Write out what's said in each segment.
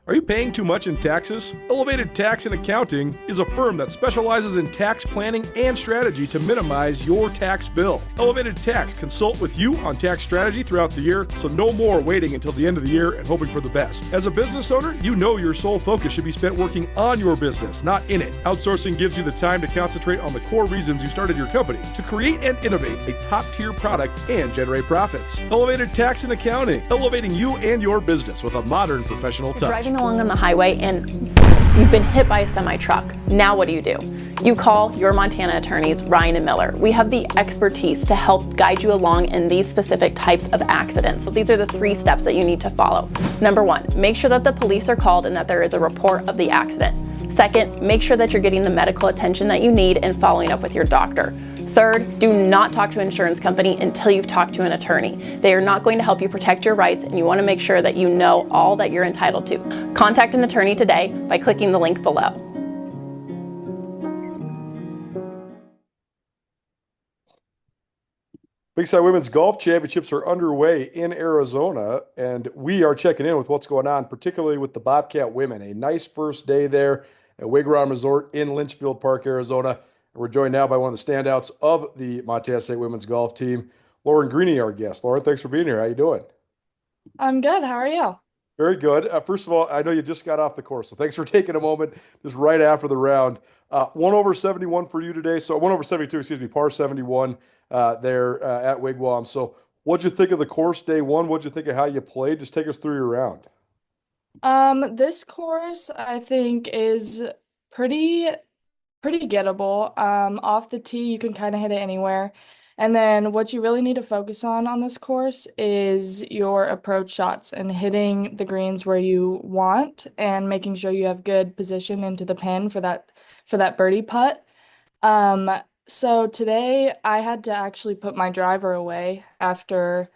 Are you paying too much in taxes? Elevated Tax and Accounting is a firm that specializes in tax planning and strategy to minimize your tax bill. Elevated Tax consult with you on tax strategy throughout the year, so no more waiting until the end of the year and hoping for the best. As a business owner, you know your sole focus should be spent working on your business, not in it. Outsourcing gives you the time to concentrate on the core reasons you started your company, to create and innovate a top-tier product and generate profits. Elevated Tax and Accounting, elevating you and your business with a modern professional touch. Driving along on the highway and you've been hit by a semi-truck. Now what do? You call your Montana attorneys, Ryan and Miller. We have the expertise to help guide you along in these specific types of accidents. So these are the 3 steps that you need to follow. Number 1, make sure that the police are called and that there is a report of the accident. Second, make sure that you're getting the medical attention that you need and following up with your doctor. Third, do not talk to an insurance company until you've talked to an attorney. They are not going to help you protect your rights, and you want to make sure that you know all that you're entitled to. Contact an attorney today by clicking the link below. Big Sky Women's Golf Championships are underway in Arizona, and we are checking in with what's going on, particularly with the Bobcat women. A nice first day there at Wigwam Resort in Litchfield Park, Arizona. We're joined now by one of the standouts of the Montana State women's golf team, Lauren Greeny, our guest. Lauren, thanks for being here. How you doing? I'm good. How are you? Very good. First of all, I know you just got off the course, so thanks for taking a moment just right after the round. 1 over 71 for you today. So 1 over 72, excuse me, par 71 there at Wigwam. So what'd you think of the course day one? What'd you think of how you played? Just take us through your round. This course I think is pretty gettable. Off the tee, you can kind of hit it anywhere. And then what you really need to focus on this course is your approach shots and hitting the greens where you want and making sure you have good position into the pin for that birdie putt. So today I had to actually put my driver away after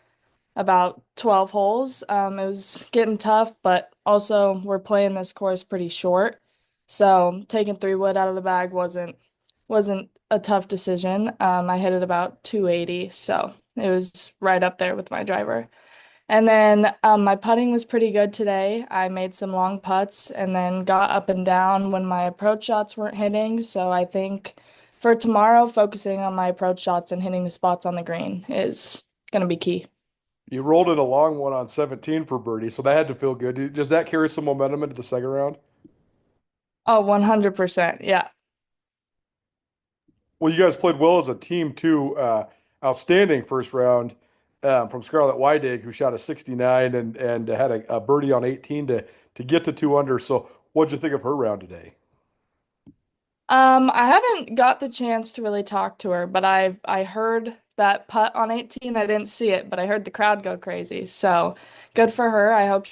about 12 holes. It was getting tough, but also we're playing this course pretty short. So taking 3-wood out of the bag wasn't a tough decision. I hit it about 280, so it was right up there with my driver. And then my putting was pretty good today. I made some long putts and then got up and down when my approach shots weren't hitting. So I think for tomorrow, focusing on my approach shots and hitting the spots on the green is going to be key. You rolled in a long one on 17 for birdie, so that had to feel good. Does that carry some momentum into the second round? Oh, 100%. Yeah. Well, you guys played well as a team too. Outstanding first round from Scarlet Weidig, who shot a 69 and had a birdie on 18 to get to 2 under. So what'd you think of her round today? I haven't got the chance to really talk to her, but I heard that putt on 18. I didn't see it, but I heard the crowd go crazy. So good for her. I hope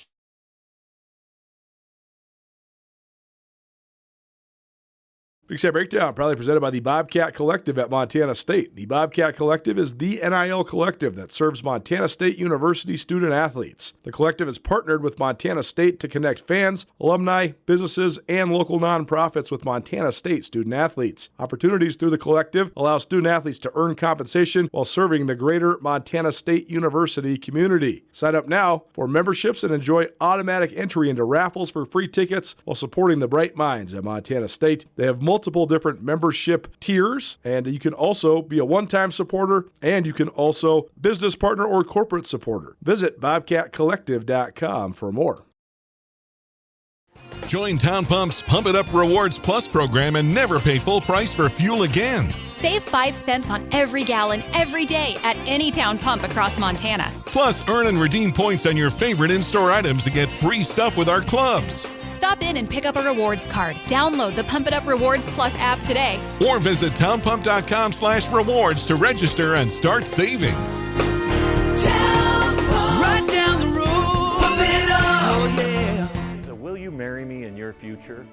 Big Sky Breakdown, proudly presented by the Bobcat Collective at Montana State. The Bobcat Collective is the NIL collective that serves Montana State University student athletes. The collective has partnered with Montana State to connect fans, alumni, businesses, and local nonprofits with Montana State student athletes. Opportunities through the collective allow student athletes to earn compensation while serving the greater Montana State University community. Sign up now for memberships and enjoy automatic entry into raffles for free tickets while supporting the bright minds at Montana State. They have multiple different membership tiers, and you can also be a one-time supporter, and you can also business partner or corporate supporter. Visit bobcatcollective.com for more. Join Town Pump's Pump It Up Rewards Plus program and never pay full price for fuel again. Save 5 cents on every gallon every day at any Town Pump across Montana. Plus, earn and redeem points on your favorite in-store items to get free stuff with our clubs. Stop in and pick up a rewards card. Download the Pump It Up Rewards Plus app today. Or visit townpump.com/rewards to register and start saving. Town Pump. Right down the road. Pump it up. Oh, yeah. So will you marry me in your future?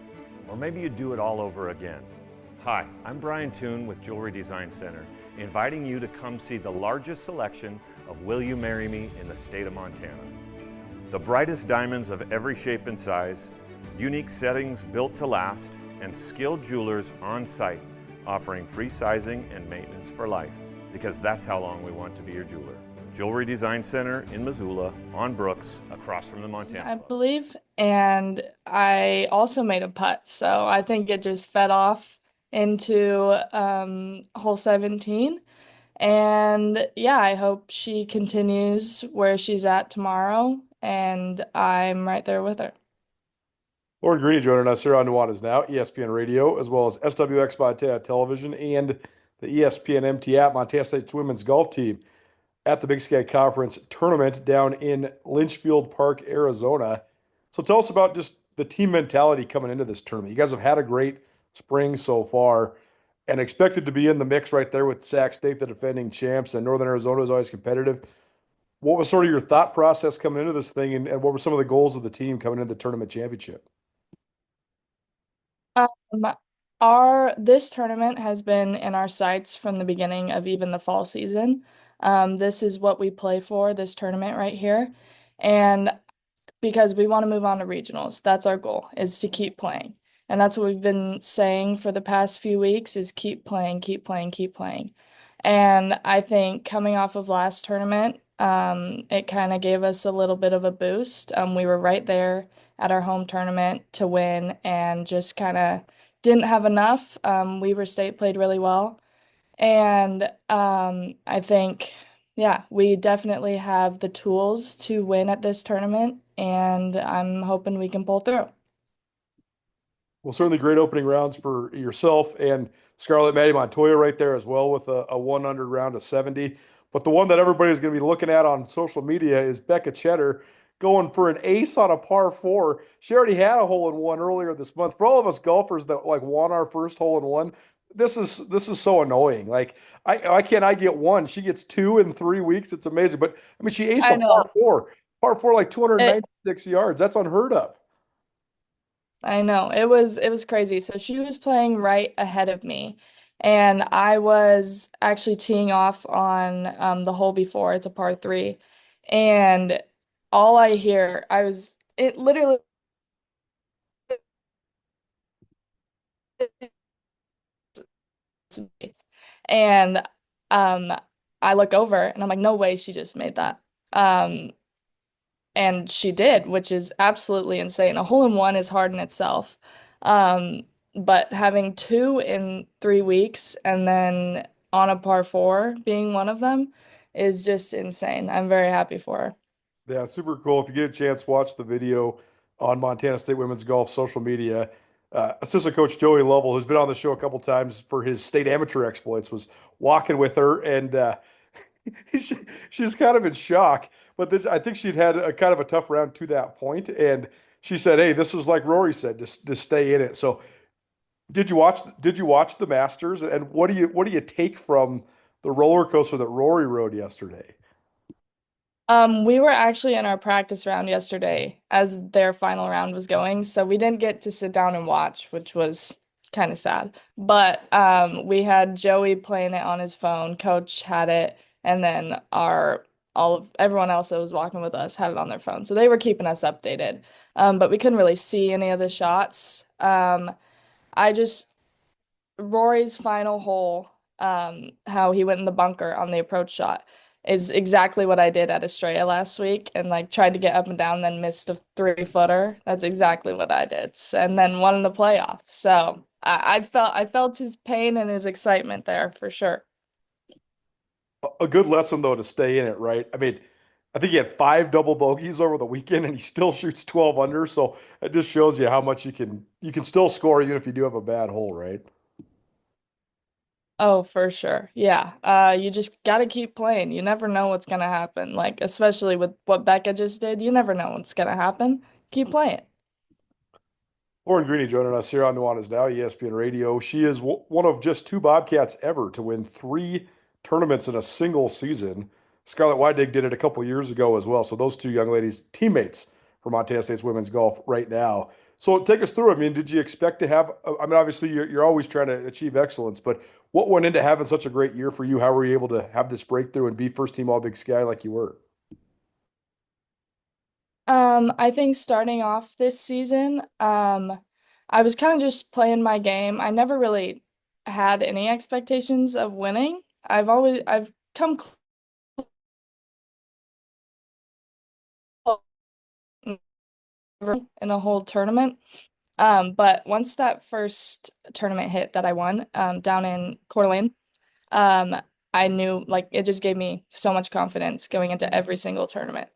Or maybe you do it all over again. Hi, I'm Brian Toon with Jewelry Design Center, inviting you to come see the largest selection of Will You Marry Me in the state of Montana. The brightest diamonds of every shape and size, unique settings built to last, and skilled jewelers on site offering free sizing and maintenance for life, because that's how long we want to be your jeweler. Jewelry Design Center in Missoula on Brooks, across from the Montana I Club. believe. And I also made a putt, so I think it just fed off into hole 17. And yeah, I hope she continues where she's at tomorrow, and I'm right there with her. Lauren Greeny joining us here on Nuanez Now, ESPN Radio, as well as SWX Montana Television and the ESPN MT app. Montana State's women's golf team at the Big Sky Conference tournament down in Litchfield Park, Arizona. So tell us about just the team mentality coming into this tournament. You guys have had a great spring so far and expected to be in the mix right there with Sac State, the defending champs, and Northern Arizona is always competitive. What was sort of your thought process coming into this thing, and what were some of the goals of the team coming into the tournament championship? Um, our this tournament has been in our sights from the beginning of even the fall season. This is what we play for, this tournament right here. And because we want to move on to regionals. That's our goal, is to keep playing. And that's what we've been saying for the past few weeks is keep playing, keep playing, keep playing. And I think coming off of last tournament, it kind of gave us a little bit of a boost. We were right there at our home tournament to win and just kind of didn't have enough. Weber State played really well. And I think, yeah, we definitely have the tools to win at this tournament, and I'm hoping we can pull through. Well, certainly great opening rounds for yourself and Scarlet Maddie Montoya right there as well with a 100 round of 70. But the one that everybody's going to be looking at on social media is Becca Cheddar going for an ace on a par four. She already had a hole in one earlier this month. For all of us golfers that like won our first hole in one, this is so annoying. Like why can't I get one? She gets two in 3 weeks. It's amazing. But I mean, she aced I a know. par four like It, 296 yards. That's unheard of. I know. It was crazy. So she was playing right ahead of me, and I was actually teeing off on the hole before. It's a par three, and all I hear, it literally. And um I look over and I'm like, no way she just made that. Um and she did, which is absolutely insane. A hole in one is hard in itself. Um but having two in 3 weeks and then on a par four being one of them is just insane. I'm very happy for her. Yeah, super cool. If you get a chance, watch the video on Montana State Women's Golf social media. Assistant coach Joey Lovell, who's been on the show a couple times for his state amateur exploits, was walking with her, and she was kind of in shock. But I think she'd had a kind of a tough round to that point, and she said, "Hey, this is like Rory said, just stay in it." So, did you watch the Masters, and what do you take from the roller coaster that Rory rode yesterday? We were actually in our practice round yesterday as their final round was going, so we didn't get to sit down and watch, which was kind of sad. But we had Joey playing it on his phone, Coach had it, and then our all of everyone else that was walking with us had it on their phone. So they were keeping us updated. But we couldn't really see any of the shots. I just Rory's final hole, how he went in the bunker on the approach shot, is exactly what I did at Estrella last week and like tried to get up and down, then missed a 3 footer. That's exactly what I did. And then won in the playoff. So I felt his pain and his excitement there for sure. A good lesson though to stay in it, right? I mean, I think he had five double bogeys over the weekend, and he still shoots 12 under. So it just shows you how much you can still score even if you do have a bad hole, right? Oh, for sure. Yeah. You just gotta keep playing. You never know what's gonna happen. Like, especially with what Becca just did, you never know what's gonna happen. Keep playing. Lauren Greeny joining us here on Nuanez Now, ESPN Radio. She is one of just two Bobcats ever to win three tournaments in a single season. Scarlet Weidig did it a couple years ago as well. So those two young ladies, teammates for Montana State's women's golf right now. So take us through. I mean, did you expect to have? I mean, obviously you're always trying to achieve excellence, but what went into having such a great year for you? How were you able to have this breakthrough and be first team All Big Sky like you were? I think starting off this season, I was kind of just playing my game. I never really had any expectations of winning. I've come in a whole tournament. But once that first tournament hit that I won, down in Coeur d'Alene, um, I knew like it just gave me so much confidence going into every single tournament.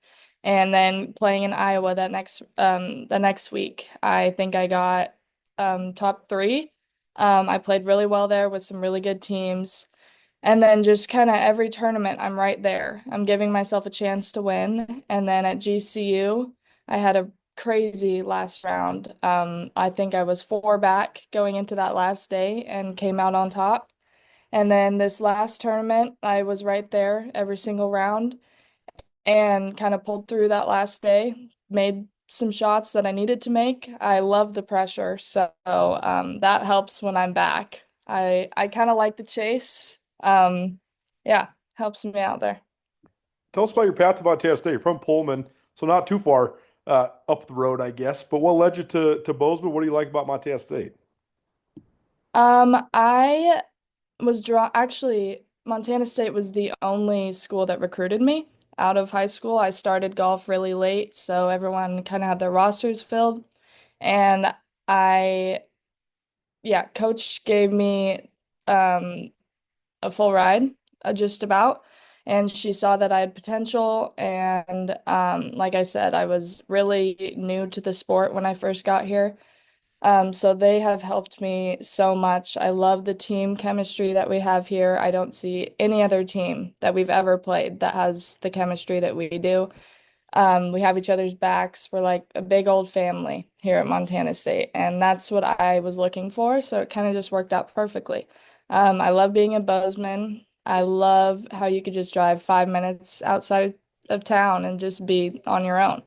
And then playing in Iowa the next week, I think I got top three. I played really well there with some really good teams. And then just kind of every tournament, I'm right there. I'm giving myself a chance to win. And then at GCU, I had a crazy last round. I think I was four back going into that last day and came out on top. And then this last tournament, I was right there every single round and kind of pulled through that last day, made some shots that I needed to make. I love the pressure, so that helps when I'm back. I kind of like the chase. Yeah, helps me out there. Tell us about your path to Montana State. You're from Pullman, so not too far up the road, I guess. But what led you to Bozeman? What do you like about Montana State? I was actually Montana State was the only school that recruited me out of high school. I started golf really late, so everyone kind of had their rosters filled. And I, yeah, coach gave me a full ride, just about. And she saw that I had potential. And like I said, I was really new to the sport when I first got here. So they have helped me so much. I love the team chemistry that we have here. I don't see any other team that we've ever played that has the chemistry that we do. We have each other's backs. We're like a big old family here at Montana State, and that's what I was looking for. So it kind of just worked out perfectly. I love being in Bozeman. I love how you could just drive 5 minutes outside of town and just be on your own.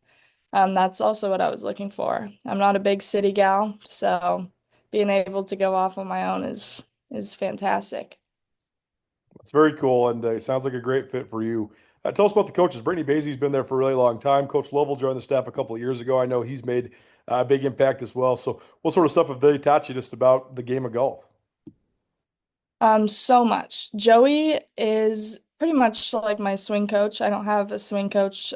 That's also what I was looking for. I'm not a big city gal, so being able to go off on my own is fantastic. It's very cool, and it sounds like a great fit for you. Tell us about the coaches. Brittany Bassey's been there for a really long time. Coach Lovell joined the staff a couple of years ago. I know he's made a big impact as well. So, what sort of stuff have they taught you just about the game of golf? So much. Joey is pretty much like my swing coach. I don't have a swing coach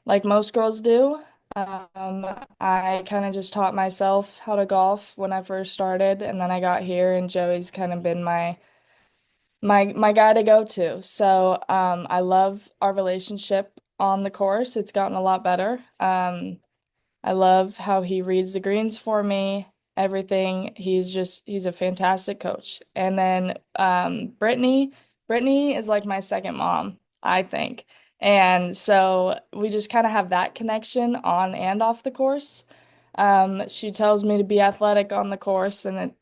like most girls do. I kind of just taught myself how to golf when I first started, and then I got here, and Joey's kind of been my guy to go to. So I love our relationship on the course. It's gotten a lot better. I love how he reads the greens for me, everything. He's a fantastic coach. And then Brittany is like my second mom, I think. And so we just kind of have that connection on and off the course. She tells me to be athletic on the course, and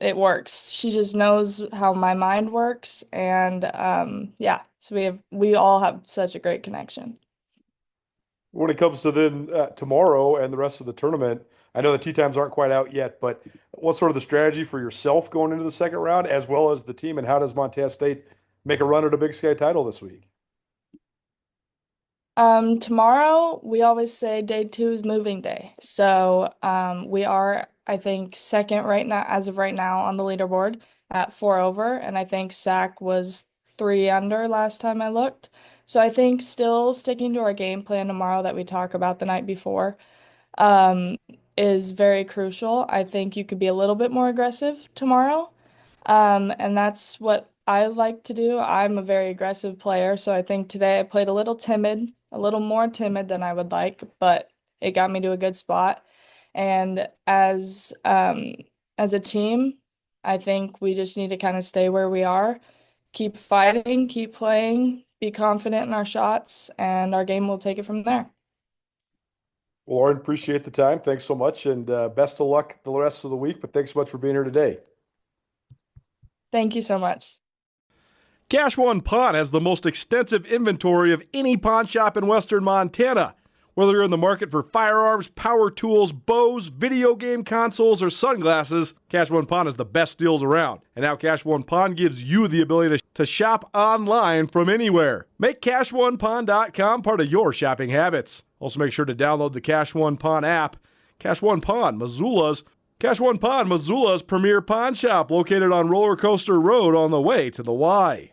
it works. She just knows how my mind works, and yeah, so we all have such a great connection. When it comes to then tomorrow and the rest of the tournament, I know the tee times aren't quite out yet, but what's sort of the strategy for yourself going into the second round as well as the team, and how does Montana State make a run at a Big Sky title this week? Tomorrow we always say day two is moving day. So we are, I think, second right now, as of right now, on the leaderboard at four over, and I think Sac was three under last time I looked. So I think still sticking to our game plan tomorrow that we talk about the night before um, is very crucial. I think you could be a little bit more aggressive tomorrow. And that's what I like to do. I'm a very aggressive player, so I think today I played a little timid, a little more timid than I would like, but it got me to a good spot. And as a team, I think we just need to kind of stay where we are, keep fighting, keep playing, be confident in our shots, and our game will take it from there. Well, Lauren, appreciate the time. Thanks so much, and best of luck the rest of the week. But thanks so much for being here today. Thank you so much. Cash One Pawn has the most extensive inventory of any pawn shop in western Montana. Whether you're in the market for firearms, power tools, bows, video game consoles, or sunglasses, Cash One Pawn has the best deals around. And now Cash One Pawn gives you the ability to shop online from anywhere. Make CashOnePawn.com part of your shopping habits. Also make sure to download the Cash One Pawn app. Cash One Pawn, Missoula's premier pawn shop located on Roller Coaster Road on the way to the Y.